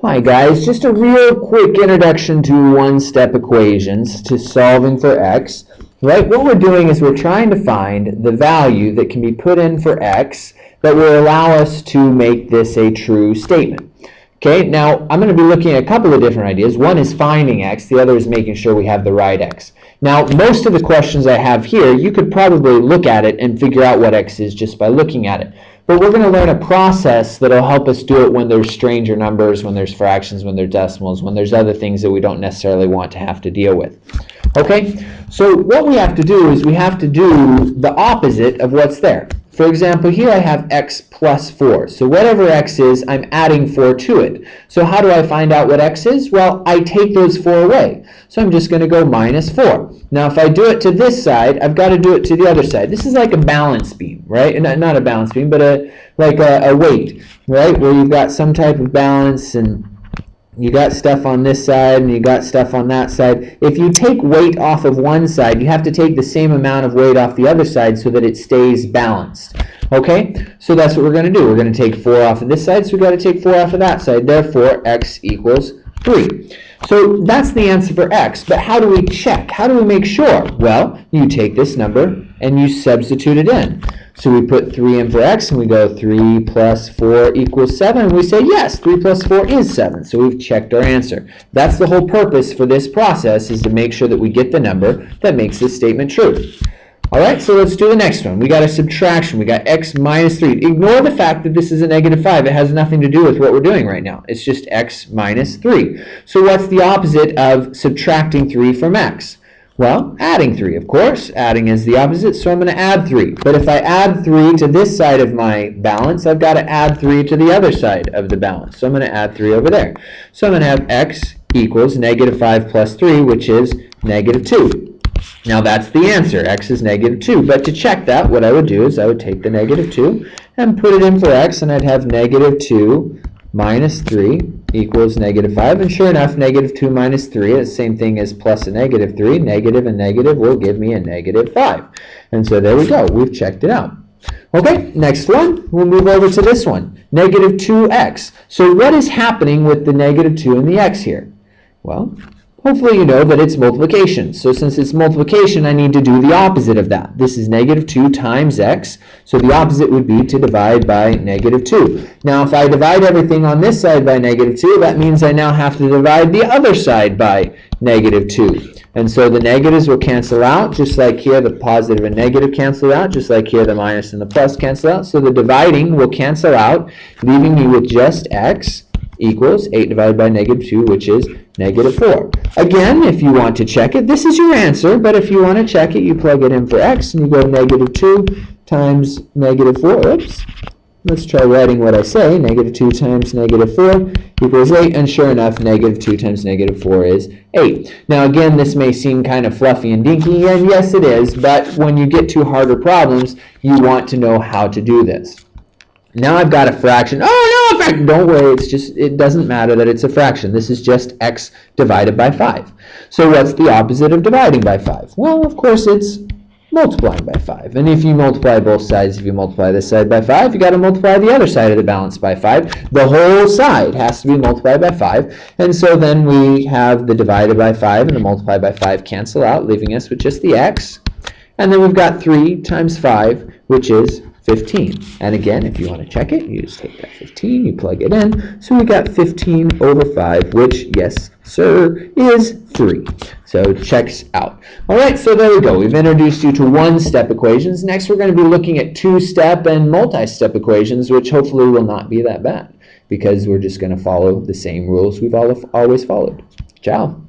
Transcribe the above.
Hi guys, just a real quick introduction to one-step equations to solving for x. Right, what we're doing is we're trying to find the value that can be put in for x that will allow us to make this a true statement. Okay, now I'm going to be looking at a couple of different ideas. One is finding x, the other is making sure we have the right x. Now, most of the questions I have here, you could probably look at it and figure out what x is just by looking at it. But we're going to learn a process that will help us do it when there's stranger numbers, when there's fractions, when there's decimals, when there's other things that we don't necessarily want to have to deal with. Okay, so what we have to do is we have to do the opposite of what's there. For example, here I have x plus 4. So whatever x is, I'm adding 4 to it. So how do I find out what x is? Well, I take those 4 away. So I'm just going to go minus 4. Now, if I do it to this side, I've got to do it to the other side. This is like a balance beam, right? Not a balance beam, but like a weight, right? Where you've got some type of balance and you got stuff on this side and you got stuff on that side. If you take weight off of one side, you have to take the same amount of weight off the other side so that it stays balanced. Okay, so that's what we're going to do. We're going to take 4 off of this side, so we've got to take 4 off of that side. Therefore, x equals 3. So that's the answer for x, but how do we check? How do we make sure? Well, you take this number and you substitute it in. So we put 3 in for x and we go 3 plus 4 equals 7, and we say yes, 3 plus 4 is 7. So we've checked our answer. That's the whole purpose for this process, is to make sure that we get the number that makes this statement true. Alright, so let's do the next one. We got a subtraction. We got x minus 3. Ignore the fact that this is a negative 5. It has nothing to do with what we're doing right now. It's just x minus 3. So what's the opposite of subtracting 3 from x? Well, adding 3, of course. Adding is the opposite, so I'm going to add 3. But if I add 3 to this side of my balance, I've got to add 3 to the other side of the balance. So I'm going to add 3 over there. So I'm going to have x equals negative 5 plus 3, which is negative 2. Now that's the answer. X is negative 2. But to check that, what I would do is I would take the negative 2 and put it in for x, and I'd have negative 2 minus 3 equals negative 5. And sure enough, negative 2 minus 3 is the same thing as plus a negative 3. Negative and negative will give me a negative 5. And so there we go. We've checked it out. Okay, next one. We'll move over to this one. Negative 2x. So what is happening with the negative 2 and the x here? Well, hopefully you know that it's multiplication. So since it's multiplication, I need to do the opposite of that. This is negative 2 times x. So the opposite would be to divide by negative 2. Now if I divide everything on this side by negative 2, that means I now have to divide the other side by negative 2. And so the negatives will cancel out, just like here the positive and negative cancel out, just like here the minus and the plus cancel out. So the dividing will cancel out, leaving me with just x equals 8 divided by negative 2, which is negative 4. Again, if you want to check it, this is your answer, but if you want to check it, you plug it in for x, and you go negative 2 times negative 4. Oops. Let's try writing what I say. Negative 2 times negative 4 equals 8, and sure enough, negative 2 times negative 4 is 8. Now again, this may seem kind of fluffy and dinky, and yes it is, but when you get to harder problems, you want to know how to do this. Now I've got a fraction. Oh no, a fraction! Don't worry, it doesn't matter that it's a fraction. This is just x divided by 5. So what's the opposite of dividing by 5? Well, of course, it's multiplying by 5. And if you multiply both sides, if you multiply this side by 5, you got to multiply the other side of the balance by 5. The whole side has to be multiplied by 5. And so then we have the divided by 5 and the multiplied by 5 cancel out, leaving us with just the x. And then we've got 3 times 5, which is 15. And again, if you want to check it, you just take that 15, you plug it in. So we got 15 over 5, which, yes, sir, is 3. So checks out. All right, so there we go. We've introduced you to one-step equations. Next, we're going to be looking at two-step and multi-step equations, which hopefully will not be that bad, because we're just going to follow the same rules we've always followed. Ciao.